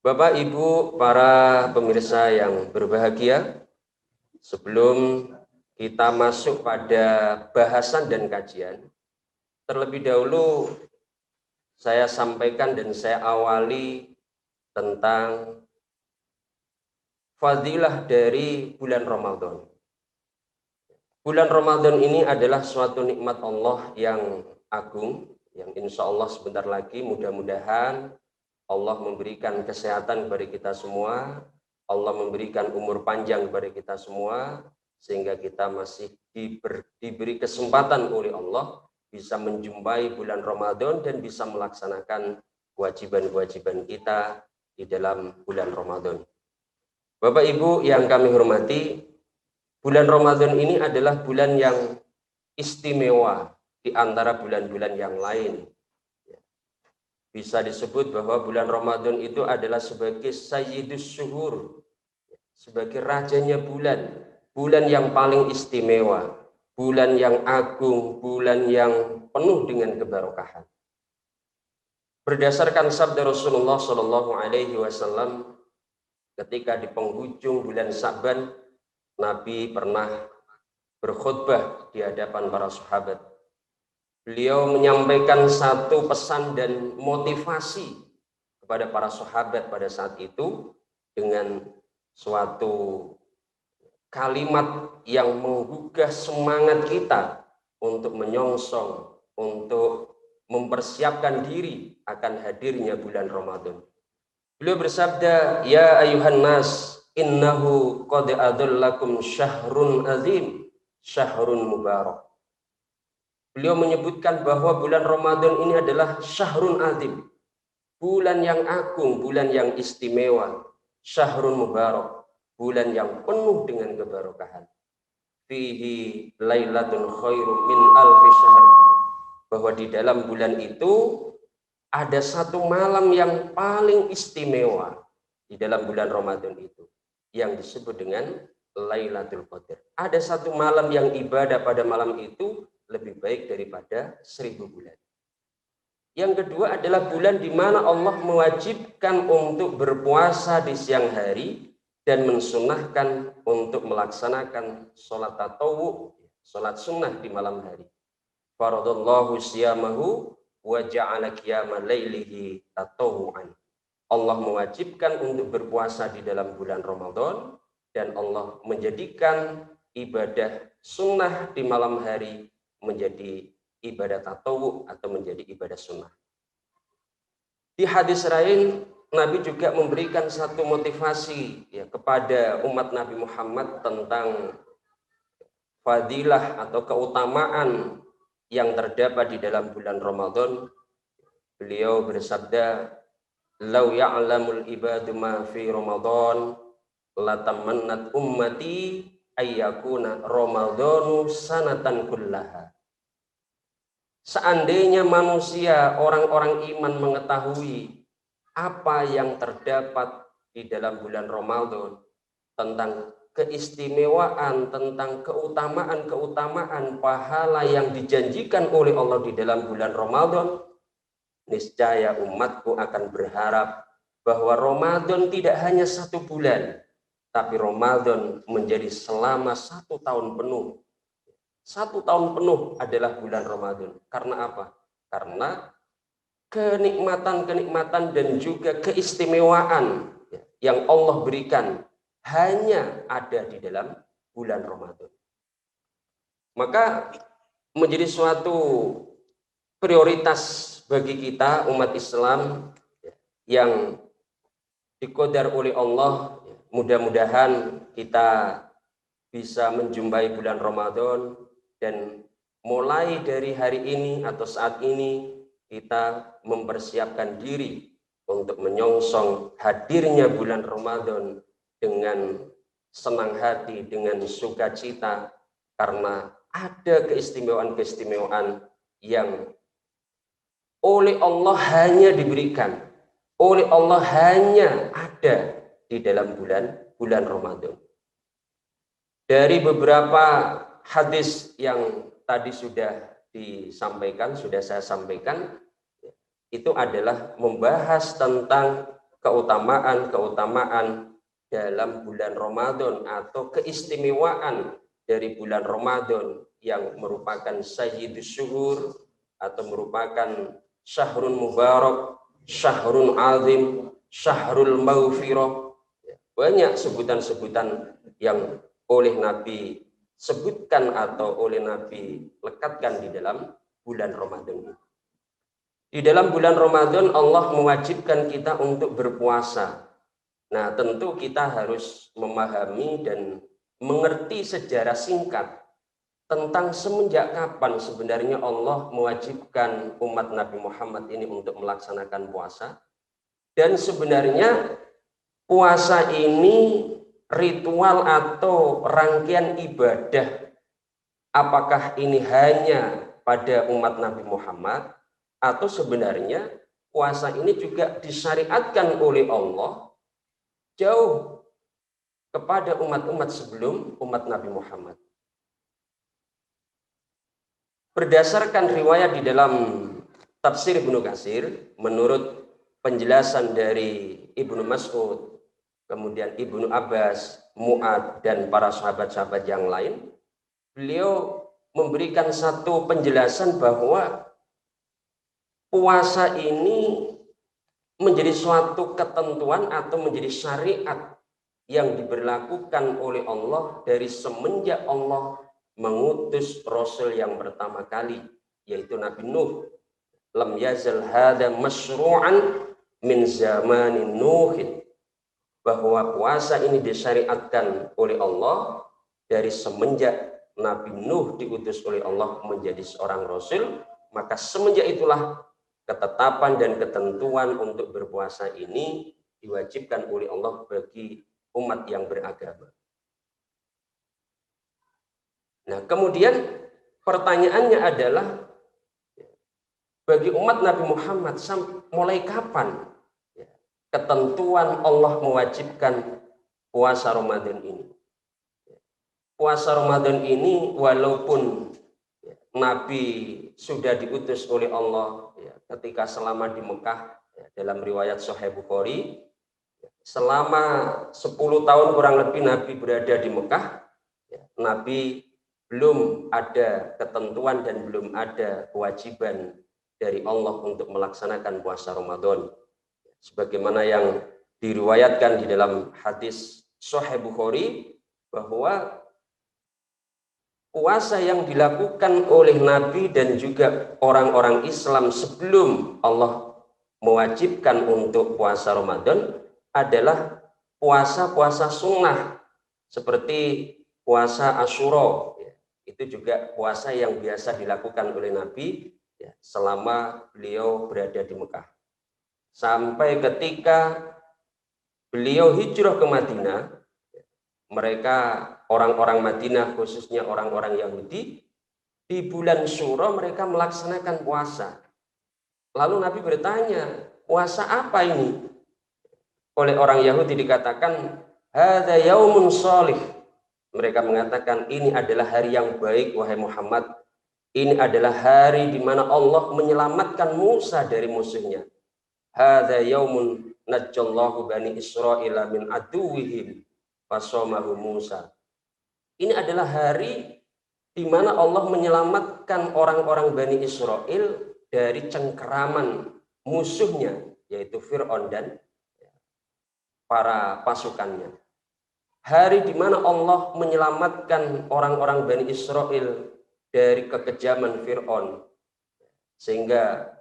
Bapak, Ibu, para pemirsa yang berbahagia, sebelum kita masuk pada bahasan dan kajian, terlebih dahulu saya sampaikan dan saya awali tentang fadilah dari bulan Ramadan. Bulan Ramadan ini adalah suatu nikmat Allah yang agung, yang insya Allah sebentar lagi mudah-mudahan Allah memberikan kesehatan kepada kita semua, Allah memberikan umur panjang kepada kita semua, sehingga kita masih diberi kesempatan oleh Allah bisa menjumpai bulan Ramadan dan bisa melaksanakan kewajiban-kewajiban kita di dalam bulan Ramadan. Bapak Ibu yang kami hormati, bulan Ramadan ini adalah bulan yang istimewa di antara bulan-bulan yang lain. Bisa disebut bahwa bulan Ramadan itu adalah sebagai sayyidus syuhur, sebagai rajanya bulan, bulan yang paling istimewa, bulan yang agung, bulan yang penuh dengan keberkahan. Berdasarkan sabda Rasulullah Shallallahu Alaihi Wasallam, ketika di penghujung bulan Sa'ban, Nabi pernah berkhutbah di hadapan para sahabat. Beliau menyampaikan satu pesan dan motivasi kepada para sahabat pada saat itu dengan suatu kalimat yang menggugah semangat kita untuk menyongsong, untuk mempersiapkan diri akan hadirnya bulan Ramadan. Beliau bersabda, "Ya ayuhan nas, innahu qad adallakum syahrun azim, syahrun mubarak." Beliau menyebutkan bahwa bulan Ramadan ini adalah syahrun azim, bulan yang agung, bulan yang istimewa, syahrun mubarak, bulan yang penuh dengan keberkahan. Fihi lailatun khairum min alfi syahr, bahwa di dalam bulan itu ada satu malam yang paling istimewa di dalam bulan Ramadan itu, yang disebut dengan Lailatul Qadar. Ada satu malam yang ibadah pada malam itu lebih baik daripada 1000 bulan. Yang kedua adalah bulan di mana Allah mewajibkan untuk berpuasa di siang hari dan mensunahkan untuk melaksanakan sholat tatawwu, sholat sunnah di malam hari. Faradallahu siyamahu wa ja'ala qiyama lailihi tatawwu'an. Allah mewajibkan untuk berpuasa di dalam bulan Ramadan dan Allah menjadikan ibadah sunnah di malam hari menjadi ibadah tatawwu atau menjadi ibadah sunnah. Di hadis lain Nabi juga memberikan satu motivasi ya, kepada umat Nabi Muhammad tentang fadilah atau keutamaan yang terdapat di dalam bulan Ramadan. Beliau bersabda, "Lau ya'lamul ibadu ma fi Ramadan, latamannat ummati ayyakuna Ramadanu sanatan kullaha." Seandainya manusia, orang-orang iman mengetahui apa yang terdapat di dalam bulan Ramadan, tentang keistimewaan, tentang keutamaan-keutamaan pahala yang dijanjikan oleh Allah di dalam bulan Ramadan, niscaya umatku akan berharap bahwa Ramadan tidak hanya 1 bulan, tapi Ramadan menjadi selama 1 tahun penuh. 1 tahun penuh adalah bulan Ramadan. Karena apa? Karena kenikmatan-kenikmatan dan juga keistimewaan yang Allah berikan hanya ada di dalam bulan Ramadan. Maka menjadi suatu prioritas bagi kita umat Islam yang diqadar oleh Allah, mudah-mudahan kita bisa menjumpai bulan Ramadan dan mulai dari hari ini atau saat ini kita mempersiapkan diri untuk menyongsong hadirnya bulan Ramadan dengan senang hati, dengan sukacita, karena ada keistimewaan-keistimewaan yang oleh Allah hanya diberikan, oleh Allah hanya ada di dalam bulan Ramadan. Dari beberapa hadis yang tadi sudah disampaikan, sudah saya sampaikan, itu adalah membahas tentang keutamaan dalam bulan Ramadan atau keistimewaan dari bulan Ramadan yang merupakan sayyidus syuhur atau merupakan syahrun mubarak, syahrun azim, syahrul maghfirah. Banyak sebutan-sebutan yang oleh Nabi sebutkan atau oleh Nabi lekatkan di dalam bulan Ramadan. Di dalam bulan Ramadan Allah mewajibkan kita untuk berpuasa. Nah, tentu kita harus memahami dan mengerti sejarah singkat tentang semenjak kapan sebenarnya Allah mewajibkan umat Nabi Muhammad ini untuk melaksanakan puasa. Dan sebenarnya puasa ini ritual atau rangkaian ibadah, apakah ini hanya pada umat Nabi Muhammad atau sebenarnya puasa ini juga disyariatkan oleh Allah jauh kepada umat-umat sebelum umat Nabi Muhammad. Berdasarkan riwayat di dalam tafsir Ibnu Katsir, menurut penjelasan dari Ibnu Mas'ud, kemudian Ibnu Abbas, Mu'ad, dan para sahabat-sahabat yang lain, beliau memberikan satu penjelasan bahwa puasa ini menjadi suatu ketentuan atau menjadi syariat yang diberlakukan oleh Allah dari semenjak Allah mengutus Rasul yang pertama kali, yaitu Nabi Nuh. Lam yazal hada masyru'an min zamanin Nuhin. Bahwa puasa ini disyariatkan oleh Allah dari semenjak Nabi Nuh diutus oleh Allah menjadi seorang Rasul, maka semenjak itulah ketetapan dan ketentuan untuk berpuasa ini diwajibkan oleh Allah bagi umat yang beragama. Nah, kemudian pertanyaannya adalah, bagi umat Nabi Muhammad mulai kapan ketentuan Allah mewajibkan puasa Ramadan ini? Puasa Ramadan ini walaupun Nabi sudah diutus oleh Allah ketika selama di Mekah, dalam riwayat Sahih Bukhari, selama 10 tahun kurang lebih Nabi berada di Mekah, Nabi belum ada ketentuan dan belum ada kewajiban dari Allah untuk melaksanakan puasa Ramadan. Sebagaimana yang diriwayatkan di dalam hadis Sahih Bukhari, bahwa puasa yang dilakukan oleh Nabi dan juga orang-orang Islam sebelum Allah mewajibkan untuk puasa Ramadan adalah puasa-puasa sunnah seperti puasa Asyura. Itu juga puasa yang biasa dilakukan oleh Nabi selama beliau berada di Mekah. Sampai ketika beliau hijrah ke Madinah, mereka orang-orang Madinah, khususnya orang-orang Yahudi, di bulan Syura mereka melaksanakan puasa. Lalu Nabi bertanya, puasa apa ini? Oleh orang Yahudi dikatakan, hadza yaumun sholih. Mereka mengatakan, ini adalah hari yang baik wahai Muhammad. Ini adalah hari di mana Allah menyelamatkan Musa dari musuhnya. Hadza yaumun najjallahu bani Israila min aduwwihim fasomahu Musa. Ini adalah hari di mana Allah menyelamatkan orang-orang Bani Israel dari cengkeraman musuhnya, yaitu Fir'aun dan para pasukannya. Hari di mana Allah menyelamatkan orang-orang Bani Israel dari kekejaman Fir'aun, sehingga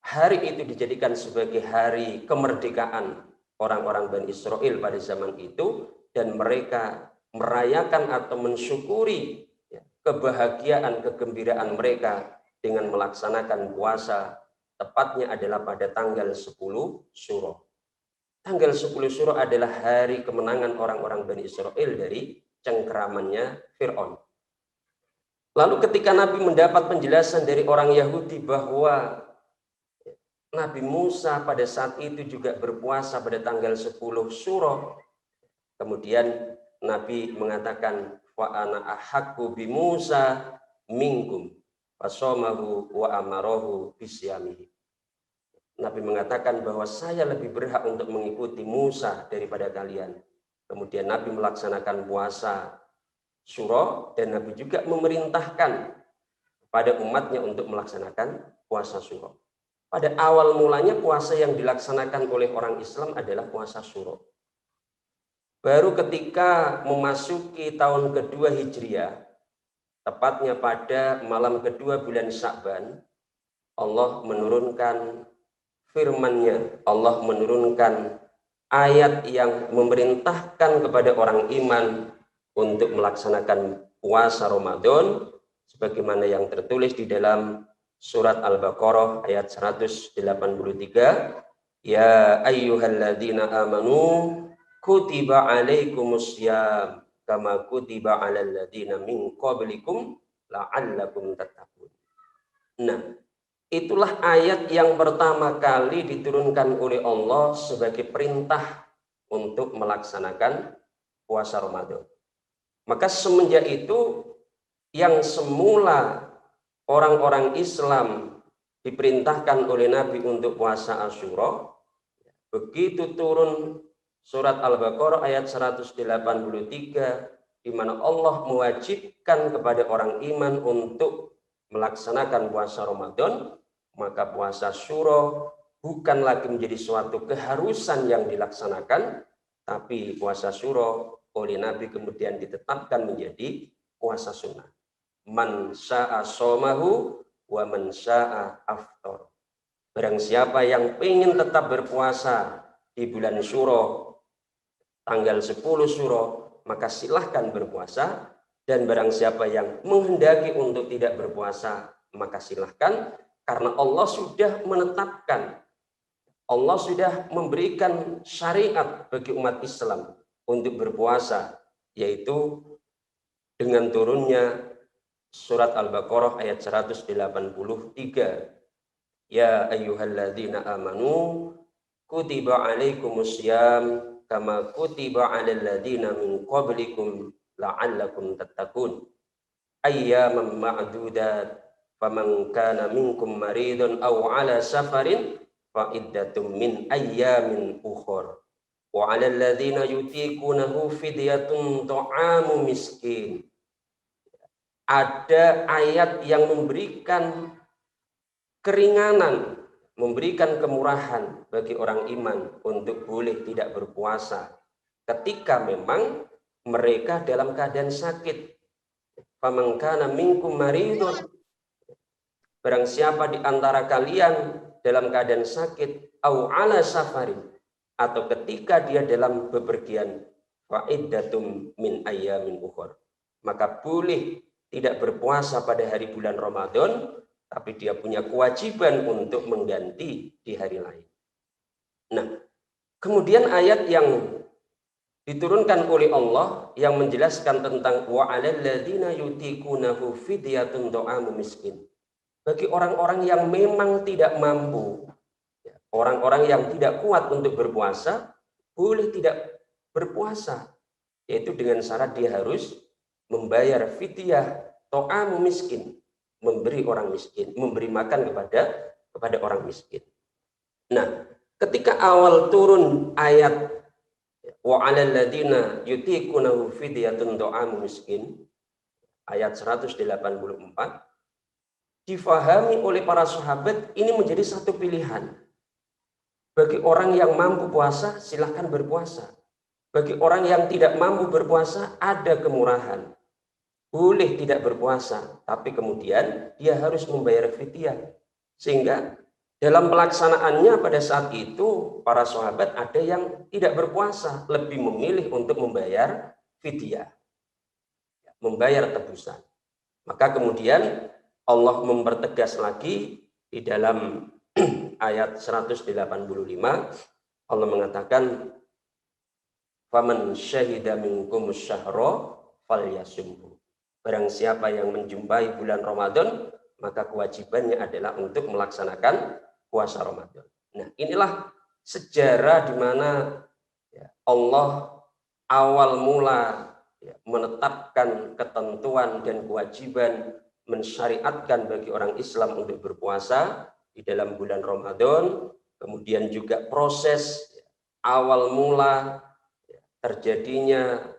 hari itu dijadikan sebagai hari kemerdekaan orang-orang Bani Israel pada zaman itu, dan mereka merayakan atau mensyukuri kebahagiaan, kegembiraan mereka dengan melaksanakan puasa, tepatnya adalah pada tanggal 10 Syura. Tanggal 10 Syura adalah hari kemenangan orang-orang Bani Israel dari cengkeramannya Fir'aun. Lalu ketika Nabi mendapat penjelasan dari orang Yahudi bahwa Nabi Musa pada saat itu juga berpuasa pada tanggal 10 Syura, kemudian Nabi mengatakan, wa ana ahaqqu bi Musa minkum fasomahu wa amarahu bisyamihi. Nabi mengatakan bahwa saya lebih berhak untuk mengikuti Musa daripada kalian. Kemudian Nabi melaksanakan puasa Syura dan Nabi juga memerintahkan pada umatnya untuk melaksanakan puasa Syura. Pada awal mulanya puasa yang dilaksanakan oleh orang Islam adalah puasa Syura. Baru ketika memasuki tahun kedua Hijriah, tepatnya pada malam kedua bulan Sya'ban, Allah menurunkan firman-Nya, Allah menurunkan ayat yang memerintahkan kepada orang iman untuk melaksanakan puasa Ramadan sebagaimana yang tertulis di dalam surat Al-Baqarah ayat 183, ya ayyuhalladzina amanu kutiba alaikumussyam kama kutiba alal ladzina min qablikum la'allakum tattaqun. Nah, itulah ayat yang pertama kali diturunkan oleh Allah sebagai perintah untuk melaksanakan puasa Ramadan. Maka semenjak itu yang semula orang-orang Islam diperintahkan oleh Nabi untuk puasa Asyura, begitu turun surat Al-Baqarah ayat 183 di mana Allah mewajibkan kepada orang iman untuk melaksanakan puasa Ramadan, maka puasa Syura bukan lagi menjadi suatu keharusan yang dilaksanakan, tapi puasa Syura oleh Nabi kemudian ditetapkan menjadi puasa sunnah. Man sya'a shomahu wa man sya'a aftar. Barang siapa yang ingin tetap berpuasa di bulan Syura tanggal 10 Syura, maka silahkan berpuasa. Dan barang siapa yang menghendaki untuk tidak berpuasa, maka silahkan, karena Allah sudah menetapkan, Allah sudah memberikan syariat bagi umat Islam untuk berpuasa, yaitu dengan turunnya surat Al-Baqarah ayat 183. Ya ayyuhalladzina amanu kutiba alaikumussyam kama kutiba alal ladzina min qablikum la'allakum tattaqun ayyaman ma'dudat faman kana minkum maridun aw ala safarin fa iddatum min ayyamin ukhra wa 'alal ladzina yutiqunahu fidyatun ta'amu miskin. Ada ayat yang memberikan keringanan, memberikan kemurahan bagi orang iman untuk boleh tidak berpuasa ketika memang mereka dalam keadaan sakit. Faman kana minkum maridun, barang siapa di antara kalian dalam keadaan sakit, au ala safarin, atau ketika dia dalam bepergian, fa iddatum min ayyamin ukhra, maka boleh tidak berpuasa pada hari bulan Ramadan, tapi dia punya kewajiban untuk mengganti di hari lain. Nah, kemudian ayat yang diturunkan oleh Allah yang menjelaskan tentang wa 'alal ladzina yutiqunahu fidyatun ta'amu miskin. Bagi orang-orang yang memang tidak mampu, orang-orang yang tidak kuat untuk berpuasa, boleh tidak berpuasa, yaitu dengan syarat dia harus membayar fidyah ta'amu miskin, memberi orang miskin, memberi makan kepada orang miskin. Nah, ketika awal turun ayat wa 'alal ladzina yutiqunahu fidyatun ta'amu miskin, ayat 184, difahami oleh para sahabat ini menjadi satu pilihan. Bagi orang yang mampu puasa, silahkan berpuasa. Bagi orang yang tidak mampu berpuasa, ada kemurahan. Boleh tidak berpuasa, tapi kemudian dia harus membayar fidyah. Sehingga dalam pelaksanaannya pada saat itu, para sahabat ada yang tidak berpuasa, lebih memilih untuk membayar fidyah, membayar tebusan. Maka kemudian Allah mempertegas lagi di dalam ayat 185, Allah mengatakan, faman syahida minkumus syahra falyasumhu. Barang siapa yang menjumpai bulan Ramadan, maka kewajibannya adalah untuk melaksanakan puasa Ramadan. Nah, inilah sejarah di mana Allah awal mula menetapkan ketentuan dan kewajiban, mensyariatkan bagi orang Islam untuk berpuasa di dalam bulan Ramadan, kemudian juga proses awal mula terjadinya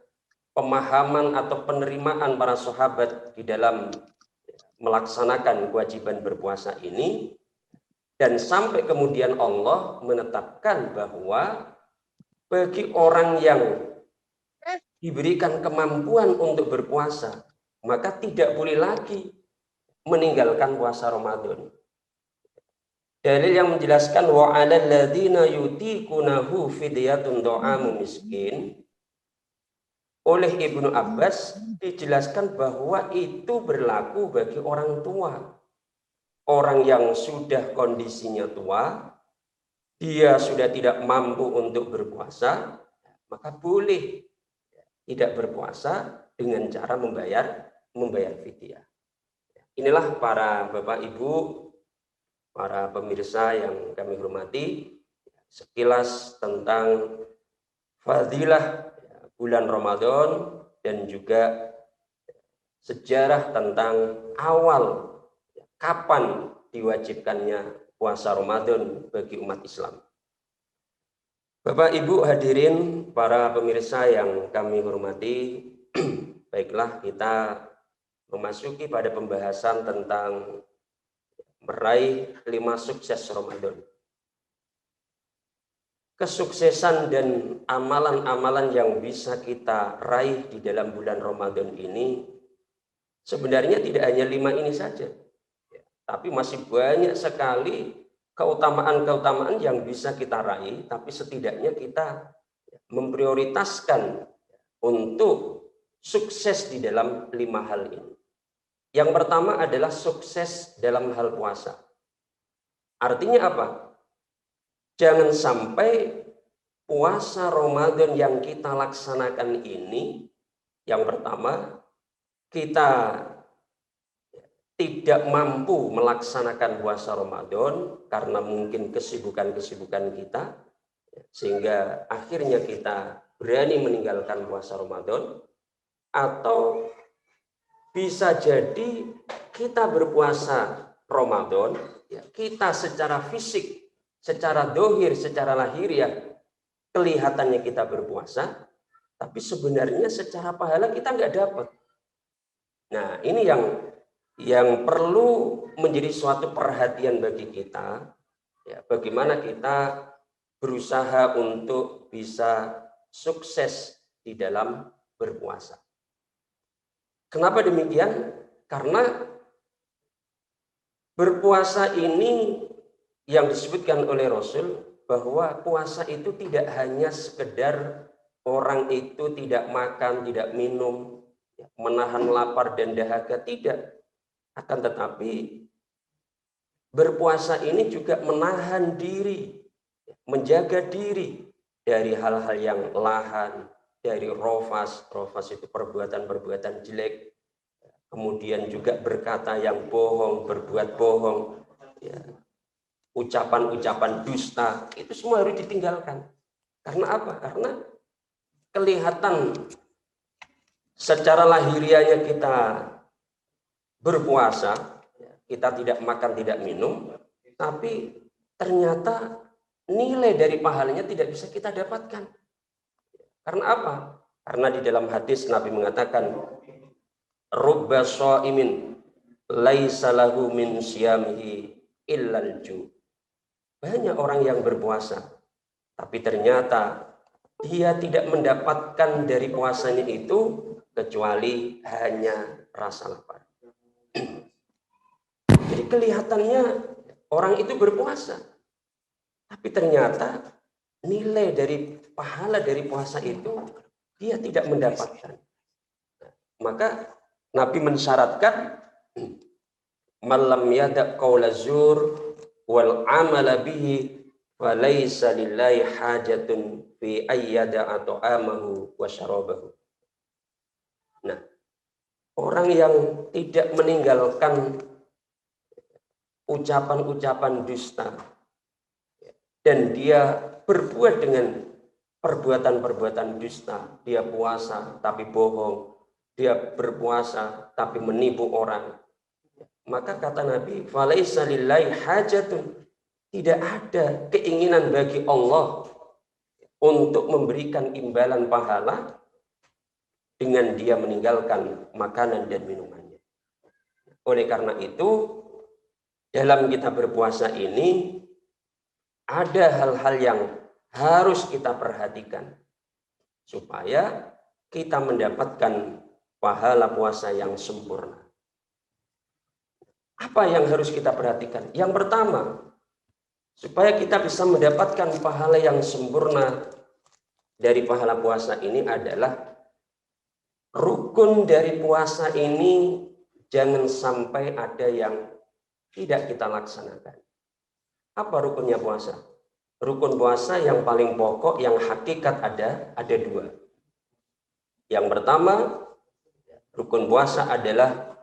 pemahaman atau penerimaan para sahabat di dalam melaksanakan kewajiban berpuasa ini, dan sampai kemudian Allah menetapkan bahwa bagi orang yang diberikan kemampuan untuk berpuasa, maka tidak boleh lagi meninggalkan puasa Ramadan. Dalil yang menjelaskan wa 'alal ladzina yutiqunahu fidyatun ta'amu miskin, oleh Ibnu Abbas dijelaskan bahwa itu berlaku bagi orang tua. Orang yang sudah kondisinya tua, dia sudah tidak mampu untuk berpuasa, maka boleh tidak berpuasa dengan cara membayar fidyah. Inilah para Bapak Ibu, para pemirsa yang kami hormati, sekilas tentang fadilah bulan Ramadan dan juga sejarah tentang awal kapan diwajibkannya puasa Ramadan bagi umat Islam. Bapak Ibu hadirin, para pemirsa yang kami hormati, baiklah kita memasuki pada pembahasan tentang meraih 5 sukses Ramadan. Kesuksesan dan amalan-amalan yang bisa kita raih di dalam bulan Ramadan ini sebenarnya tidak hanya 5 ini saja, tapi masih banyak sekali keutamaan-keutamaan yang bisa kita raih, tapi setidaknya kita memprioritaskan untuk sukses di dalam 5 hal ini. Yang pertama adalah sukses dalam hal puasa. Artinya apa? Jangan sampai puasa Ramadan yang kita laksanakan ini, yang pertama, kita tidak mampu melaksanakan puasa Ramadan karena mungkin kesibukan-kesibukan kita, sehingga akhirnya kita berani meninggalkan puasa Ramadan, atau bisa jadi kita berpuasa Ramadan, kita secara fisik, secara dohir, secara lahiriah kelihatannya kita berpuasa, tapi sebenarnya secara pahala kita nggak dapat. Nah, ini yang perlu menjadi suatu perhatian bagi kita, ya, bagaimana kita berusaha untuk bisa sukses di dalam berpuasa. Kenapa demikian? Karena berpuasa ini yang disebutkan oleh Rasul, bahwa puasa itu tidak hanya sekedar orang itu tidak makan, tidak minum, menahan lapar dan dahaga, tidak. Akan tetapi berpuasa ini juga menahan diri, menjaga diri dari hal-hal yang lahan, dari rofas itu perbuatan-perbuatan jelek, kemudian juga berkata yang bohong, berbuat bohong, ya, ucapan-ucapan dusta, itu semua harus ditinggalkan. Karena apa? Karena kelihatan secara lahiriahnya kita berpuasa, kita tidak makan, tidak minum, tapi ternyata nilai dari pahalanya tidak bisa kita dapatkan. Karena apa? Karena di dalam hadis Nabi mengatakan, rubba shaimin laisa lahu min siyamihi illal ju'. Banyak orang yang berpuasa, tapi ternyata dia tidak mendapatkan dari puasanya itu kecuali hanya rasa lapar. Jadi kelihatannya orang itu berpuasa, tapi ternyata nilai dari pahala dari puasa itu dia tidak mendapatkan. Maka Nabi mensyaratkan malam yada' qaula zur wal amala bihi falaysa lillahi hajatun fi ayyada ta'amahu wa syarabahu. Nah, orang yang tidak meninggalkan ucapan-ucapan dusta dan dia berbuat dengan perbuatan-perbuatan dusta, dia puasa tapi bohong, dia berpuasa tapi menipu orang, maka kata Nabi, falaisa lillahi hajatun, tidak ada keinginan bagi Allah untuk memberikan imbalan pahala dengan dia meninggalkan makanan dan minumannya. Oleh karena itu, dalam kita berpuasa ini ada hal-hal yang harus kita perhatikan supaya kita mendapatkan pahala puasa yang sempurna. Apa yang harus kita perhatikan? Yang pertama, supaya kita bisa mendapatkan pahala yang sempurna dari pahala puasa ini adalah rukun dari puasa ini jangan sampai ada yang tidak kita laksanakan. Apa rukunnya puasa? Rukun puasa yang paling pokok, yang hakikat ada dua. Yang pertama, rukun puasa adalah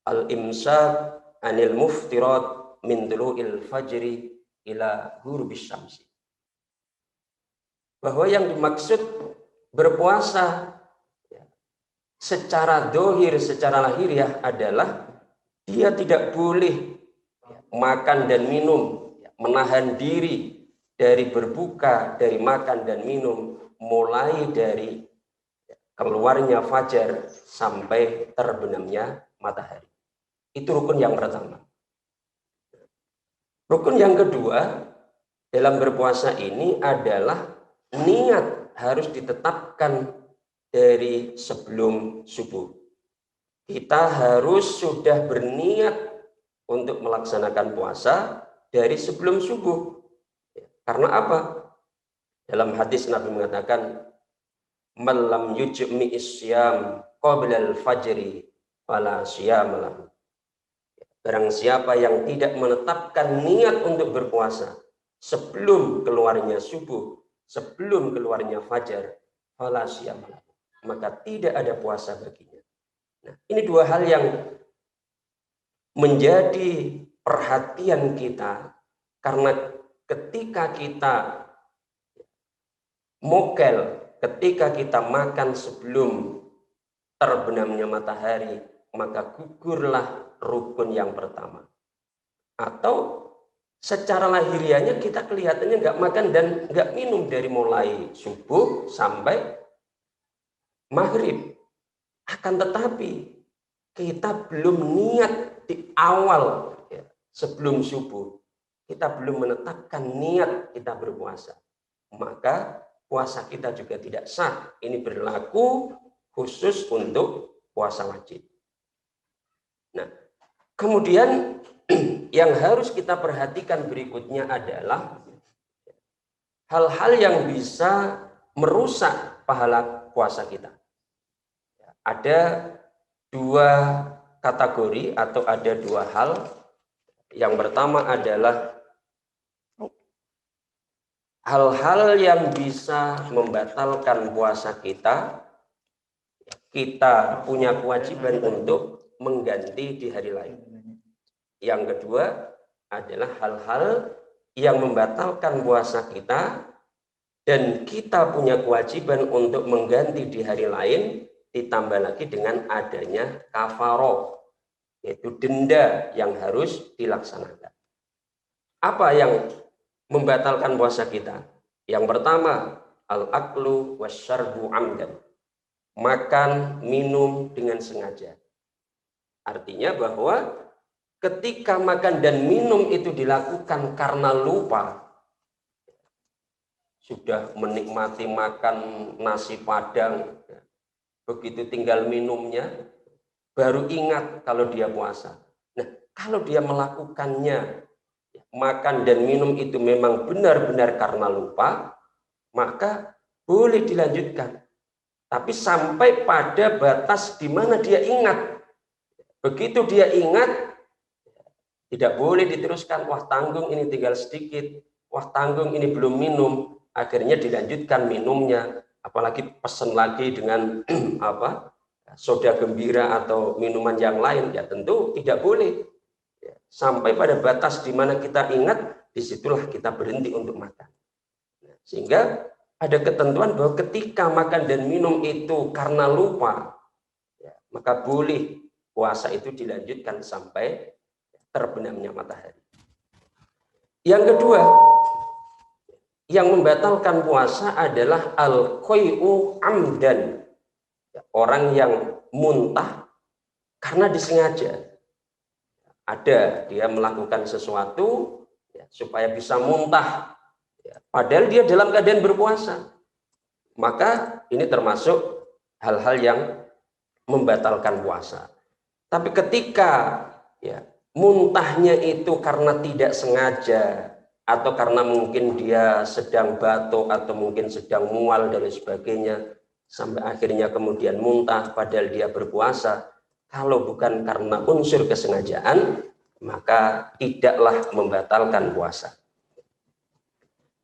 al-imsak anil muftirat min tulu'il fajri ila ghurubis syamsi. Bahwa yang dimaksud berpuasa secara dohir, secara lahiriah adalah dia tidak boleh makan dan minum, menahan diri dari berbuka, dari makan dan minum, mulai dari keluarnya fajar sampai terbenamnya matahari. Itu rukun yang pertama. Rukun yang kedua dalam berpuasa ini adalah niat harus ditetapkan dari sebelum subuh. Kita harus sudah berniat untuk melaksanakan puasa dari sebelum subuh. Karena apa? Dalam hadis Nabi mengatakan, "Man lam yujmi isyam qabla al-fajri fala syiyam lahu." Barang siapa yang tidak menetapkan niat untuk berpuasa sebelum keluarnya subuh, sebelum keluarnya fajar, fala syiyam lahu, maka tidak ada puasa baginya. Nah, ini dua hal yang menjadi perhatian kita, karena ketika kita mokel, ketika kita makan sebelum terbenamnya matahari, maka gugurlah rukun yang pertama. Atau secara lahiriahnya kita kelihatannya nggak makan dan nggak minum dari mulai subuh sampai maghrib. Akan tetapi kita belum niat di awal sebelum subuh. Kita belum menetapkan niat kita berpuasa, maka puasa kita juga tidak sah. Ini berlaku khusus untuk puasa wajib. Nah, kemudian yang harus kita perhatikan berikutnya adalah hal-hal yang bisa merusak pahala puasa kita. Ada dua kategori atau ada dua hal. Yang pertama adalah hal-hal yang bisa membatalkan puasa kita. Kita punya kewajiban untuk mengganti di hari lain. Yang kedua adalah hal-hal yang membatalkan puasa kita dan kita punya kewajiban untuk mengganti di hari lain, ditambah lagi dengan adanya kafaroh, yaitu denda yang harus dilaksanakan. Apa yang membatalkan puasa kita? Yang pertama, al-aklu wasyarbu amdan. Makan, minum dengan sengaja. Artinya bahwa ketika makan dan minum itu dilakukan karena lupa, sudah menikmati makan nasi padang, begitu tinggal minumnya, baru ingat kalau dia puasa. Nah, kalau dia melakukannya, makan dan minum itu memang benar-benar karena lupa, maka boleh dilanjutkan. Tapi sampai pada batas di mana dia ingat. Begitu dia ingat, tidak boleh diteruskan. Wah, tanggung ini tinggal sedikit. Wah, tanggung ini belum minum. Akhirnya dilanjutkan minumnya. Apalagi pesen lagi dengan soda gembira atau minuman yang lain, ya tentu tidak boleh. Sampai pada batas di mana kita ingat, disitulah kita berhenti untuk makan. Sehingga ada ketentuan bahwa ketika makan dan minum itu karena lupa, maka boleh puasa itu dilanjutkan sampai terbenamnya matahari. Yang kedua, yang membatalkan puasa adalah al-qai'u amdan. Orang yang muntah karena disengaja. Ada dia melakukan sesuatu ya, supaya bisa muntah. Ya, padahal dia dalam keadaan berpuasa. Maka ini termasuk hal-hal yang membatalkan puasa. Tapi ketika ya, muntahnya itu karena tidak sengaja, atau karena mungkin dia sedang batuk atau mungkin sedang mual dan sebagainya, sampai akhirnya kemudian muntah padahal dia berpuasa, kalau bukan karena unsur kesengajaan, maka tidaklah membatalkan puasa.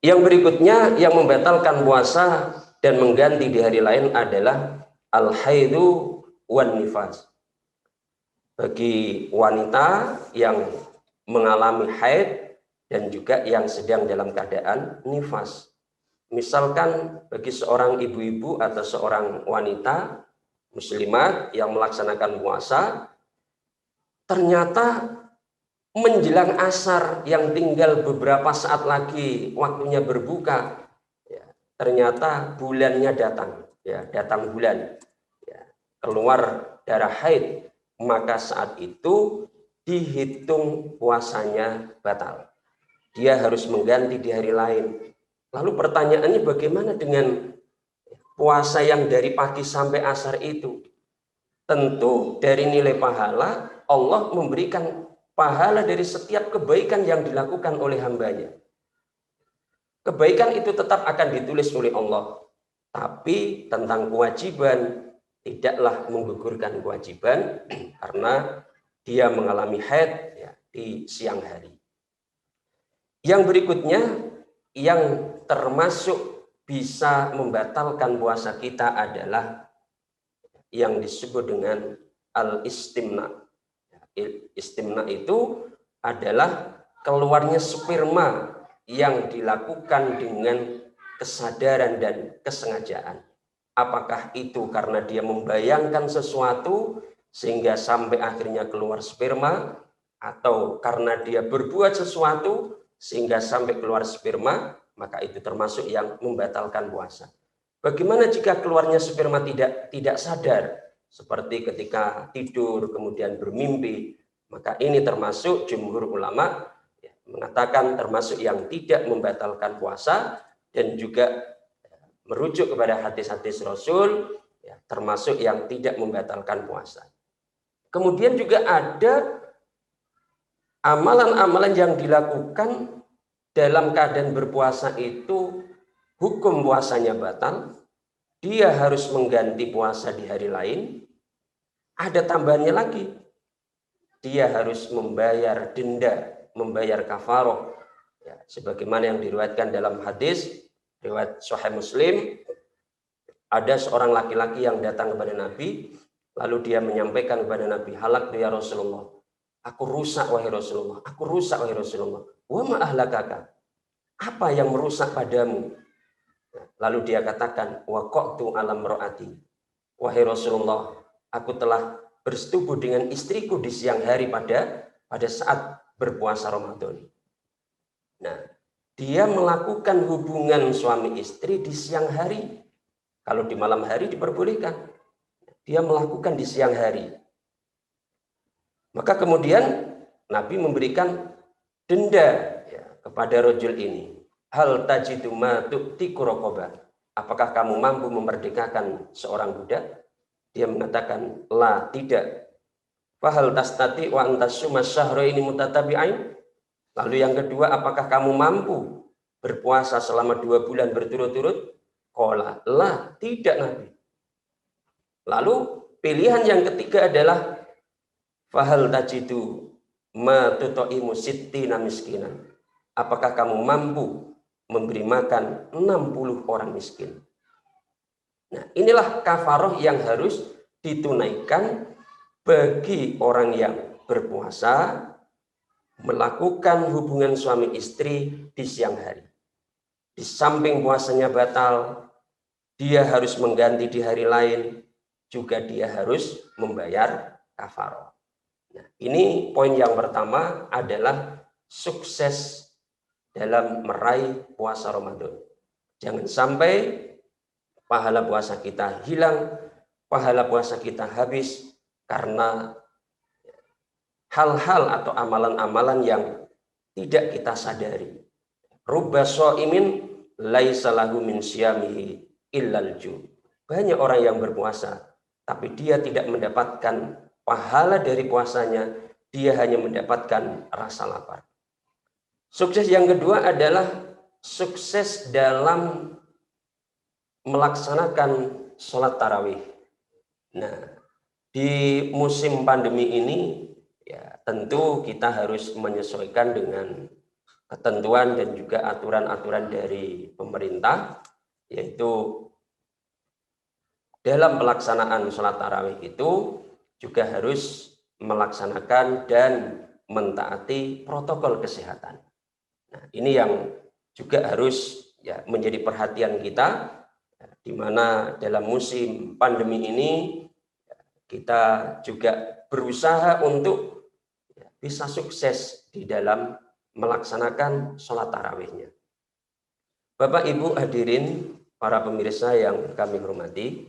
Yang berikutnya yang membatalkan puasa dan mengganti di hari lain adalah al-haidu wan nifas. Bagi wanita yang mengalami haid dan juga yang sedang dalam keadaan nifas. Misalkan bagi seorang ibu-ibu atau seorang wanita muslimat yang melaksanakan puasa, ternyata menjelang asar yang tinggal beberapa saat lagi waktunya berbuka, ya, ternyata bulannya datang, ya, datang bulan, ya, keluar darah haid, maka saat itu dihitung puasanya batal. Dia harus mengganti di hari lain. Lalu pertanyaannya bagaimana dengan puasa yang dari pagi sampai asar itu? Tentu dari nilai pahala, Allah memberikan pahala dari setiap kebaikan yang dilakukan oleh hambanya. Kebaikan itu tetap akan ditulis oleh Allah. Tapi tentang kewajiban, tidaklah menggugurkan kewajiban karena dia mengalami haid ya, di siang hari. Yang berikutnya yang termasuk bisa membatalkan puasa kita adalah yang disebut dengan al-istimna. Istimna itu adalah keluarnya sperma yang dilakukan dengan kesadaran dan kesengajaan. Apakah itu karena dia membayangkan sesuatu sehingga sampai akhirnya keluar sperma, atau karena dia berbuat sesuatu sehingga sampai keluar sperma, maka itu termasuk yang membatalkan puasa. Bagaimana jika keluarnya sperma tidak sadar, seperti ketika tidur kemudian bermimpi, maka ini termasuk jumhur ulama ya, mengatakan termasuk yang tidak membatalkan puasa dan juga merujuk kepada hadis-hadis Rasul ya, termasuk yang tidak membatalkan puasa. Kemudian juga ada amalan-amalan yang dilakukan dalam keadaan berpuasa itu hukum puasanya batal, dia harus mengganti puasa di hari lain. Ada tambahannya lagi, dia harus membayar denda, membayar kafaroh. Ya, sebagaimana yang diriwayatkan dalam hadis riwayat Sahih Muslim, ada seorang laki-laki yang datang kepada Nabi, lalu dia menyampaikan kepada Nabi, halak ya Rasulullah, aku rusak wahai Rasulullah, aku rusak wahai Rasulullah. Wa ma ahlakaka, apa yang merusak padamu? Lalu dia katakan, waqatu alam ro'ati, wahai Rasulullah, aku telah bersetubuh dengan istriku di siang hari pada saat berpuasa Ramadan. Nah, dia melakukan hubungan suami istri di siang hari. Kalau di malam hari diperbolehkan, dia melakukan di siang hari. Maka kemudian Nabi memberikan denda ya, kepada rajul ini. Hal tajidu ma tu'tiku raqabah. Apakah kamu mampu memerdekakan seorang budak? Dia mengatakan, la, tidak. Fahal tastati wa antasuma syahraini mutatabi'ain. Lalu yang kedua, apakah kamu mampu berpuasa selama 2 bulan berturut-turut? Qala, la, tidak Nabi. Lalu pilihan yang ketiga adalah fahal tajidu ma tutaimu sittina miskinan. Apakah kamu mampu memberi makan 60 orang miskin? Nah, inilah kafaroh yang harus ditunaikan bagi orang yang berpuasa melakukan hubungan suami istri di siang hari. Di samping puasanya batal, dia harus mengganti di hari lain, juga dia harus membayar kafaroh. Nah, ini poin yang pertama adalah sukses dalam meraih puasa Ramadan. Jangan sampai pahala puasa kita hilang, pahala puasa kita habis karena hal-hal atau amalan-amalan yang tidak kita sadari. Rubba shaimin laisa lahu min siyamihi illal ju'. Banyak orang yang berpuasa tapi dia tidak mendapatkan pahala dari puasanya, dia hanya mendapatkan rasa lapar. Sukses yang kedua adalah sukses dalam melaksanakan sholat tarawih. Nah, di musim pandemi ini ya tentu kita harus menyesuaikan dengan ketentuan dan juga aturan-aturan dari pemerintah, yaitu dalam pelaksanaan sholat tarawih itu juga harus melaksanakan dan mentaati protokol kesehatan. Nah, ini yang juga harus ya menjadi perhatian kita, di mana dalam musim pandemi ini kita juga berusaha untuk bisa sukses di dalam melaksanakan sholat tarawihnya. Bapak Ibu hadirin, para pemirsa yang kami hormati,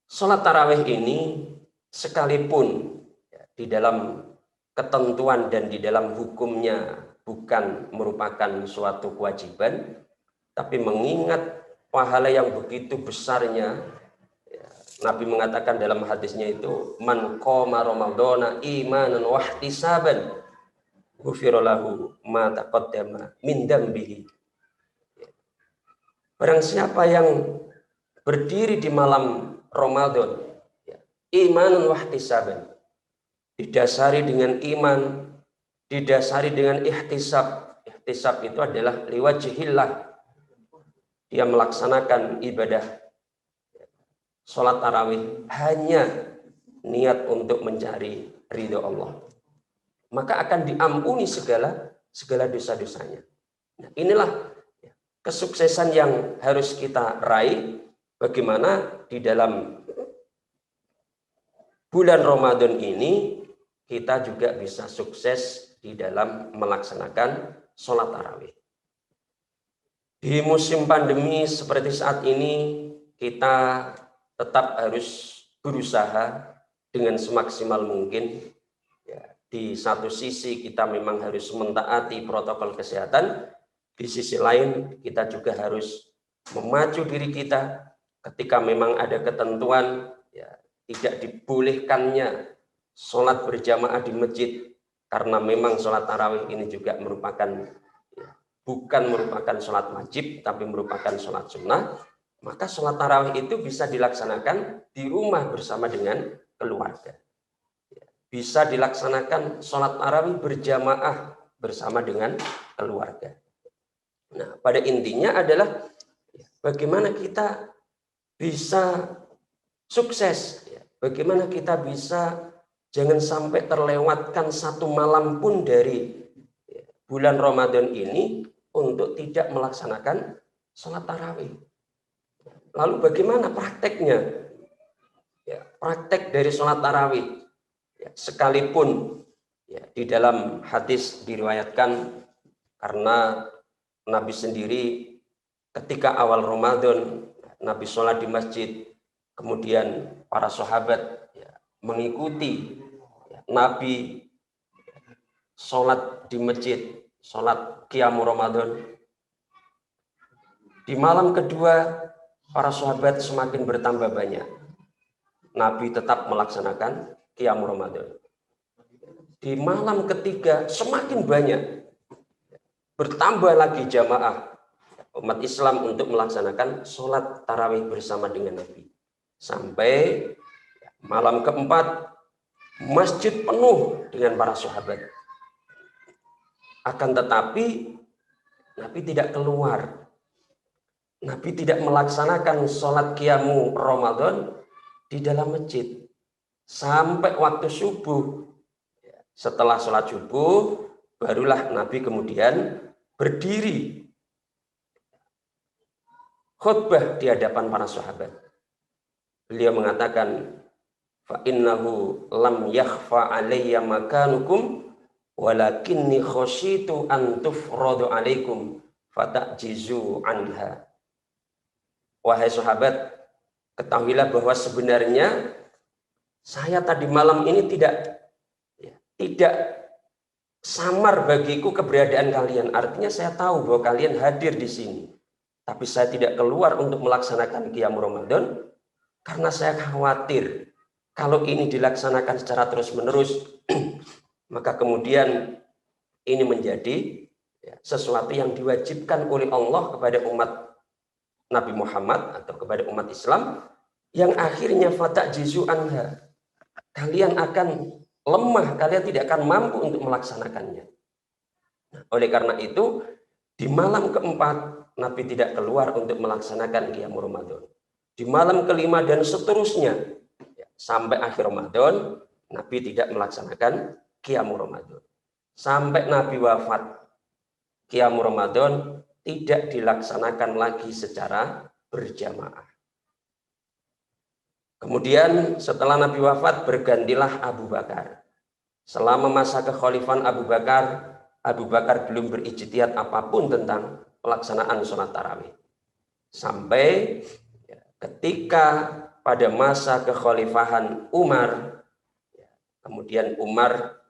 sholat tarawih ini sekalipun di dalam ketentuan dan di dalam hukumnya bukan merupakan suatu kewajiban, tapi mengingat pahala yang begitu besarnya, Nabi mengatakan dalam hadisnya itu, man qoma ramadhana imanan wa ihtisaban ghufira lahu ma taqaddama min dambihi. Barang siapa yang berdiri di malam Ramadan, imanan wa ihtisaban, didasari dengan iman, didasari dengan ihtisab. Ihtisab itu adalah liwajhillah. Dia melaksanakan ibadah sholat tarawih hanya niat untuk mencari ridho Allah, maka akan diampuni segala dosa-dosanya. Nah, inilah kesuksesan yang harus kita raih, bagaimana di dalam bulan Ramadan ini kita juga bisa sukses di dalam melaksanakan sholat tarawih. Di musim pandemi seperti saat ini, kita tetap harus berusaha dengan semaksimal mungkin. Ya, di satu sisi kita memang harus mentaati protokol kesehatan, di sisi lain kita juga harus memacu diri kita ketika memang ada ketentuan ya, tidak dibolehkannya sholat berjamaah di masjid, karena memang sholat tarawih ini juga merupakan bukan merupakan sholat wajib, tapi merupakan sholat sunnah, maka sholat tarawih itu bisa dilaksanakan di rumah bersama dengan keluarga. Bisa dilaksanakan sholat tarawih berjamaah bersama dengan keluarga. Nah, pada intinya adalah bagaimana kita bisa sukses, bagaimana kita bisa jangan sampai terlewatkan satu malam pun dari bulan Ramadan ini untuk tidak melaksanakan sholat tarawih. Lalu bagaimana prakteknya? Ya, praktek dari sholat tarawih, ya, sekalipun ya, di dalam hadis diriwayatkan, karena Nabi sendiri ketika awal Ramadan Nabi sholat di masjid, kemudian para sahabat ya, mengikuti ya, Nabi sholat di masjid, sholat qiyamul Ramadan. Di malam kedua para sahabat semakin bertambah banyak. Nabi tetap melaksanakan qiyamul Ramadan. Di malam ketiga semakin banyak, bertambah lagi jamaah umat Islam untuk melaksanakan sholat tarawih bersama dengan Nabi. Sampai malam keempat masjid penuh dengan para sahabat. Akan tetapi Nabi tidak keluar. Nabi tidak melaksanakan sholat qiyamul Ramadan di dalam masjid sampai waktu subuh. Setelah sholat subuh, barulah Nabi kemudian berdiri khutbah di hadapan para sahabat. Beliau mengatakan, fa innahu lam yakhfa alayya makanukum walakinni khasyitu an tufradu alaikum fatajizu anha. Wahai sahabat, ketahuilah bahwa sebenarnya saya tadi malam ini tidak samar bagiku keberadaan kalian. Artinya saya tahu bahwa kalian hadir di sini. Tapi saya tidak keluar untuk melaksanakan qiyam Ramadan karena saya khawatir kalau ini dilaksanakan secara terus-menerus maka kemudian ini menjadi sesuatu yang diwajibkan oleh Allah kepada umat Nabi Muhammad atau kepada umat Islam yang akhirnya fatajizu anha. Kalian akan lemah, kalian tidak akan mampu untuk melaksanakannya. Nah, oleh karena itu, di malam keempat Nabi tidak keluar untuk melaksanakan qiyam Ramadan. Di malam kelima dan seterusnya sampai akhir Ramadan Nabi tidak melaksanakan qiyam Ramadan. Sampai Nabi wafat, qiyam Ramadan tidak dilaksanakan lagi secara berjamaah. Kemudian setelah Nabi wafat bergantilah Abu Bakar. Selama masa kekhalifahan Abu Bakar belum berijtihad apapun tentang pelaksanaan sholat tarawih. Sampai ketika pada masa kekhalifahan Umar, kemudian Umar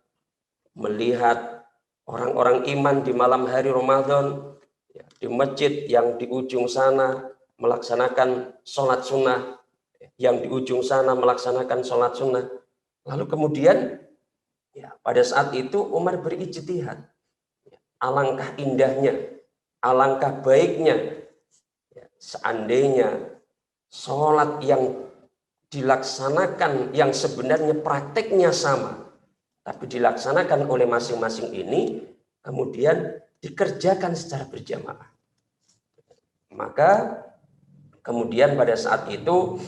melihat orang-orang iman di malam hari Ramadan di masjid yang di ujung sana melaksanakan sholat sunnah, yang di ujung sana melaksanakan sholat sunnah. Lalu kemudian pada saat itu Umar berijtihad. Alangkah indahnya, alangkah baiknya seandainya sholat yang dilaksanakan yang sebenarnya prakteknya sama, tapi dilaksanakan oleh masing-masing ini kemudian dikerjakan secara berjamaah. Maka kemudian pada saat itu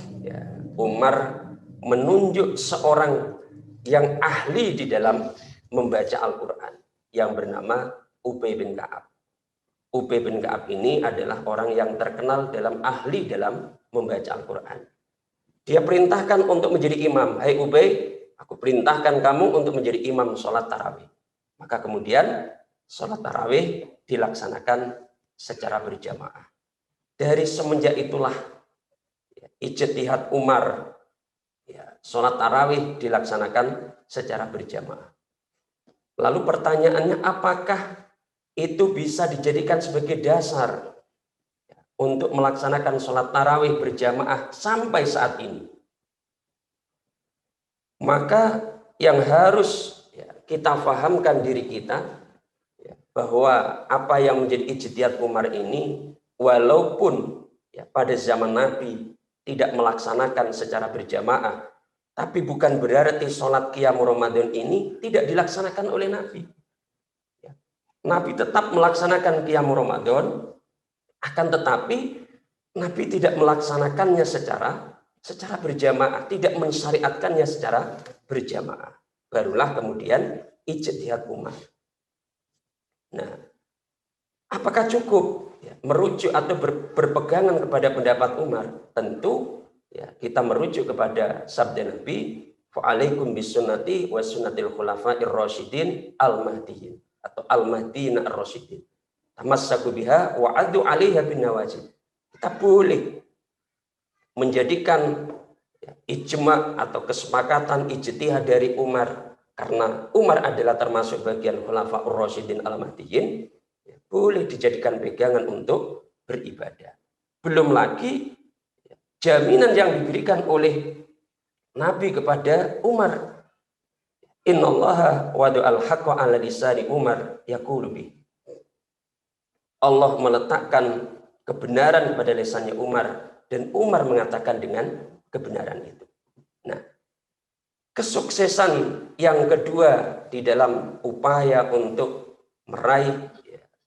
Umar menunjuk seorang yang ahli di dalam membaca Al-Quran yang bernama Ubay bin Ka'ab. Ubay bin Ka'ab ini adalah orang yang terkenal ahli dalam membaca Al-Quran. Dia perintahkan untuk menjadi imam. Hai Ubay, aku perintahkan kamu untuk menjadi imam sholat tarawih. Maka kemudian sholat tarawih dilaksanakan secara berjamaah. Dari semenjak itulah ijtihad Umar, sholat tarawih dilaksanakan secara berjamaah. Lalu pertanyaannya, apakah itu bisa dijadikan sebagai dasar untuk melaksanakan sholat tarawih berjamaah sampai saat ini? Maka yang harus kita fahamkan diri kita bahwa apa yang menjadi ijtihad Umar ini, walaupun pada zaman Nabi tidak melaksanakan secara berjamaah, tapi bukan berarti sholat qiyam Ramadan ini tidak dilaksanakan oleh Nabi. Nabi tetap melaksanakan qiyam Ramadan, akan tetapi Nabi tidak melaksanakannya secara berjamaah, tidak mensyariatkannya secara berjamaah. Barulah kemudian ijtihad Umar. Nah, apakah cukup merujuk atau berpegangan kepada pendapat Umar? Tentu kita merujuk kepada sabda Nabi, fa'alaikum bisunnati wa sunnatil khulafa'ir rasyidin al-mahdiyyin atau al-mahdiyyin ar-rasyidin. Tamassaku biha wa adu 'alaiha bin nawajid. Kita boleh menjadikan ijma atau kesepakatan ijtihad dari Umar karena Umar adalah termasuk bagian khulafa'ur rasyidin al-mahdiyyin, boleh dijadikan pegangan untuk beribadah. Belum lagi jaminan yang diberikan oleh Nabi kepada Umar. Innallaha wada'al haqqa 'ala lisani Umar yaqulu bi. Allah meletakkan kebenaran pada lisannya Umar dan Umar mengatakan dengan kebenaran itu. Nah, kesuksesan yang kedua di dalam upaya untuk meraih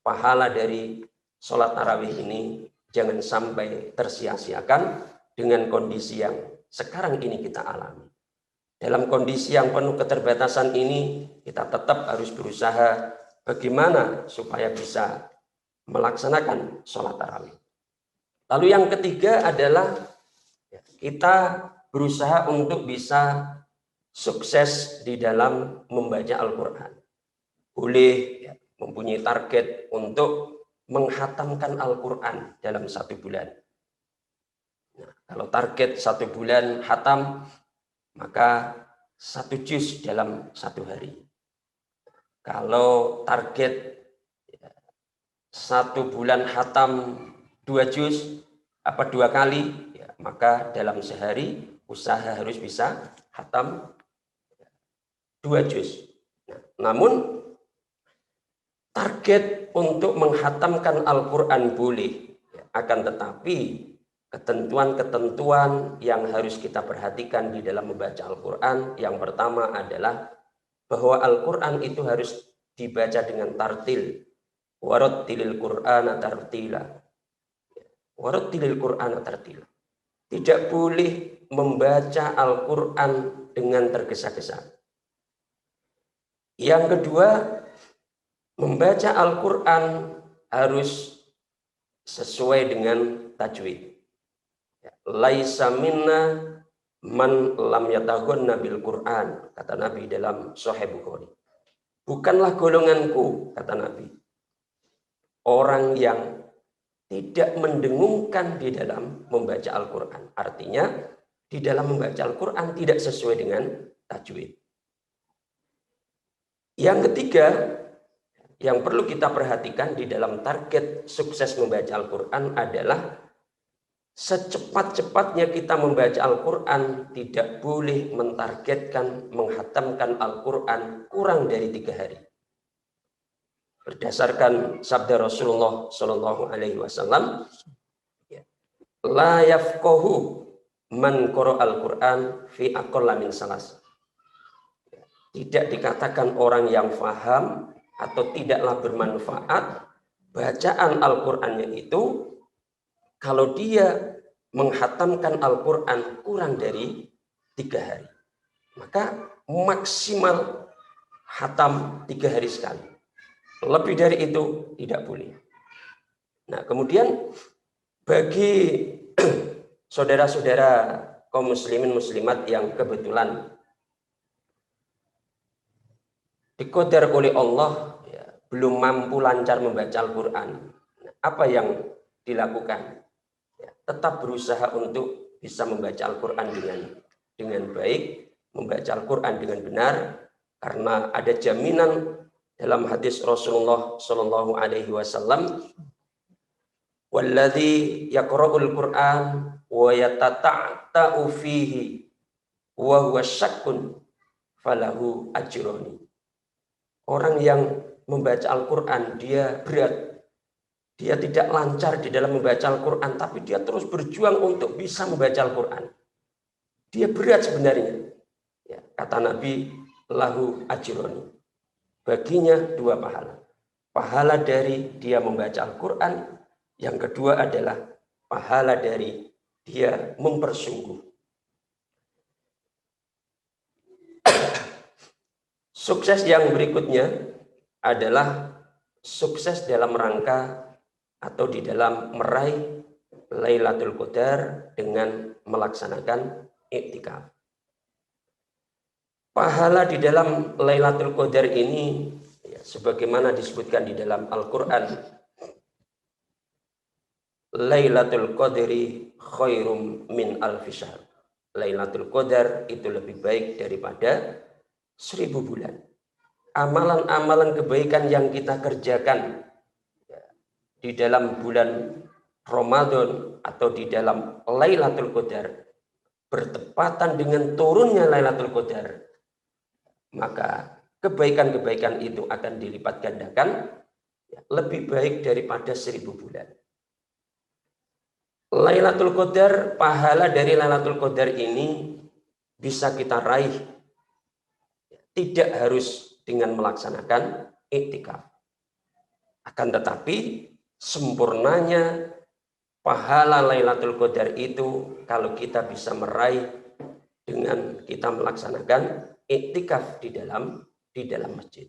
pahala dari sholat tarawih ini jangan sampai tersia-siakan dengan kondisi yang sekarang ini kita alami. Dalam kondisi yang penuh keterbatasan ini, kita tetap harus berusaha bagaimana supaya bisa melaksanakan sholat tarawih. Lalu yang ketiga adalah kita berusaha untuk bisa sukses di dalam membaca Al-Quran. boleh mempunyai target untuk menghatamkan Al-Quran dalam 1 bulan. Nah, kalau target 1 bulan hatam, maka 1 juz dalam 1 hari. Kalau target 1 bulan hatam 2 juz, 2 kali, maka dalam sehari usaha harus bisa hatam 2 juz. Nah, namun target untuk menghatamkan Al-Quran boleh, akan tetapi ketentuan-ketentuan yang harus kita perhatikan di dalam membaca Al-Quran, yang pertama adalah bahwa Al-Quran itu harus dibaca dengan tartil. Warattilil Qur'ana tartila. Warattilil Qur'ana tartila. Tidak boleh membaca Al-Quran dengan tergesa-gesa. Yang kedua, membaca Al-Quran harus sesuai dengan tajwid. Laisa minna man lam yataghanna bil Qur'an, kata Nabi dalam Sahih Bukhari. Bukanlah golonganku, kata Nabi, orang yang tidak mendengungkan di dalam membaca Al-Quran. Artinya, di dalam membaca Al-Quran tidak sesuai dengan tajwid. Yang ketiga, yang perlu kita perhatikan di dalam target sukses membaca Al-Quran adalah secepat-cepatnya kita membaca Al-Quran tidak boleh mentargetkan menghatamkan Al-Quran kurang dari 3 hari. Berdasarkan sabda Rasulullah Shallallahu Alaihi Wasallam, la yafqahu man qara al-Quran fi aqalla min salas. Tidak dikatakan orang yang faham atau tidaklah bermanfaat bacaan Al-Qurannya itu kalau dia menghatamkan Al-Quran kurang dari 3 hari. Maka maksimal hatam 3 hari sekali. Lebih dari itu tidak boleh. Nah, kemudian bagi saudara-saudara kaum muslimin muslimat yang kebetulan diqadar oleh Allah belum mampu lancar membaca Al-Quran, apa yang dilakukan? Tetap berusaha untuk bisa membaca Al-Quran dengan baik, membaca Al-Quran dengan benar, karena ada jaminan dalam hadis Rasulullah Shallallahu Alaihi Wasallam, walladzi yaqra'ul Qur'an wa yatata'ta'u fihi wa huwa syakkun falahu ajroni. Orang yang membaca Al-Quran dia berat, dia tidak lancar di dalam membaca Al-Quran, tapi dia terus berjuang untuk bisa membaca Al-Quran. Dia berat sebenarnya. Ya, kata Nabi, lahu ajroni. Baginya 2 pahala. Pahala dari dia membaca Al-Quran. Yang kedua adalah pahala dari dia mempersungguh. Sukses yang berikutnya adalah sukses dalam rangka atau di dalam meraih Lailatul Qadar dengan melaksanakan iktikaf. Pahala di dalam Lailatul Qadar ini sebagaimana disebutkan di dalam Al-Quran, Lailatul Qadri khairum min alfi syahr. Lailatul Qadar itu lebih baik daripada 1000 bulan. Amalan-amalan kebaikan yang kita kerjakan di dalam bulan Ramadan atau di dalam Lailatul Qadar bertepatan dengan turunnya Lailatul Qadar, maka kebaikan-kebaikan itu akan dilipat gandakan lebih baik daripada 1000 bulan. Lailatul Qadar, pahala dari Lailatul Qadar ini bisa kita raih tidak harus dengan melaksanakan iktikaf. Akan tetapi sempurnanya pahala Lailatul Qadar itu kalau kita bisa meraih dengan kita melaksanakan iktikaf di dalam masjid.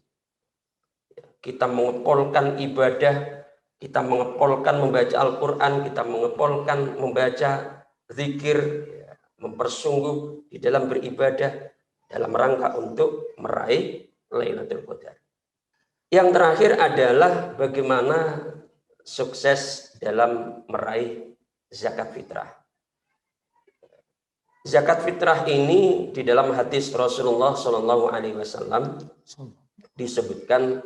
Kita mengepolkan ibadah, kita mengepolkan membaca Al-Quran, kita mengepolkan membaca zikir, mempersungguh di dalam beribadah dalam rangka untuk meraih Lailatul Qadar. Yang terakhir adalah bagaimana sukses dalam meraih zakat fitrah. Zakat fitrah ini di dalam hadis Rasulullah Shallallahu Alaihi Wasallam disebutkan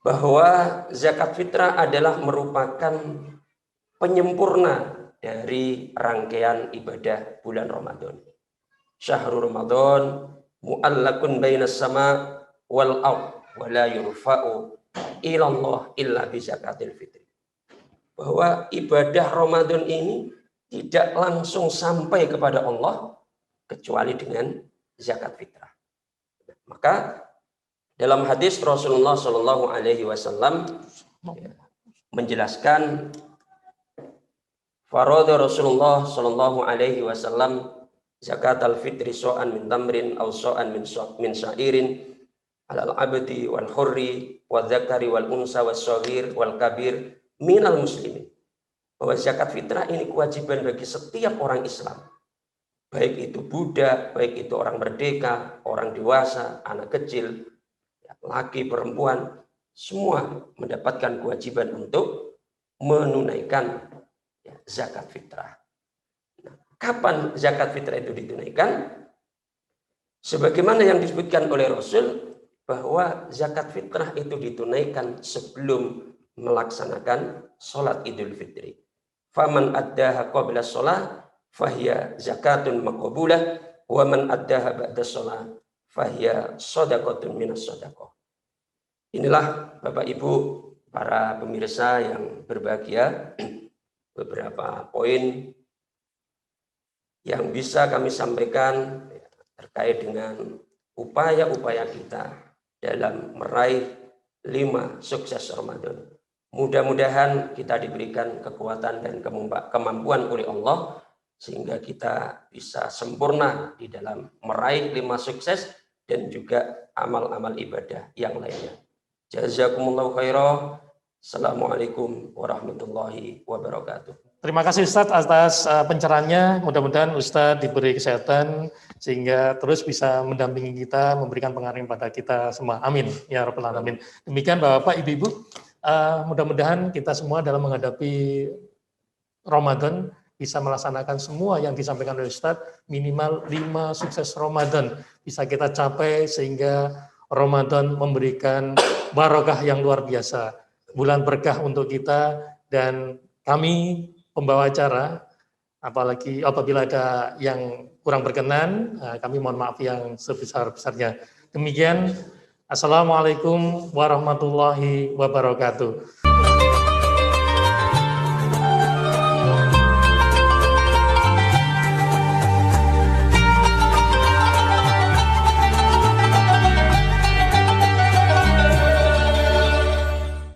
bahwa zakat fitrah adalah merupakan penyempurna dari rangkaian ibadah bulan Ramadan. Syahrul Ramadan mu'allakun bainas sama wal ard wa la yurfa'u ilallah illa bi zakatil fitri. Bahwa ibadah Ramadan ini tidak langsung sampai kepada Allah kecuali dengan zakat fitrah. Maka dalam hadis Rasulullah Shallallahu Alaihi Wasallam menjelaskan farada Rasulullah Shallallahu Alaihi Wasallam zakat al-fitri so'an min tamrin aw so'an min syairin alal abdi wal hurri wal zakari wal unsa wal shaghir wal kabir minal muslimin. Bahwa zakat fitrah ini kewajiban bagi setiap orang Islam, baik itu budak, baik itu orang merdeka, orang dewasa, anak kecil, laki, perempuan, semua mendapatkan kewajiban untuk menunaikan zakat fitrah. Nah, kapan zakat fitrah itu ditunaikan? Sebagaimana yang disebutkan oleh Rasul, bahwa zakat fitrah itu ditunaikan sebelum melaksanakan sholat Idul Fitri. Faman addaha qabla sholat fahiya zakatun maqbulah wa man addaha ba'da sholat fahiya shadaqatun minas shadaqah. Inilah Bapak Ibu para pemirsa yang berbahagia, beberapa poin yang bisa kami sampaikan terkait dengan upaya-upaya kita dalam meraih 5 sukses Ramadan. Mudah-mudahan kita diberikan kekuatan dan kemampuan oleh Allah sehingga kita bisa sempurna di dalam meraih 5 sukses dan juga amal-amal ibadah yang lainnya. Jazakumullahu khairan. Assalamualaikum warahmatullahi wabarakatuh. Terima kasih Ustadz atas pencerahannya. Mudah-mudahan Ustadz diberi kesehatan sehingga terus bisa mendampingi kita, memberikan pengaruh pada kita semua. Amin ya rabbal alamin. Demikian Bapak Ibu-ibu, mudah-mudahan kita semua dalam menghadapi Ramadan bisa melaksanakan semua yang disampaikan oleh Ustadz, minimal 5 sukses Ramadan bisa kita capai sehingga Ramadan memberikan barokah yang luar biasa, bulan berkah untuk kita. Dan kami pembawa acara, apalagi apabila ada yang kurang berkenan, kami mohon maaf yang sebesar-besarnya. Demikian, Assalamualaikum warahmatullahi wabarakatuh.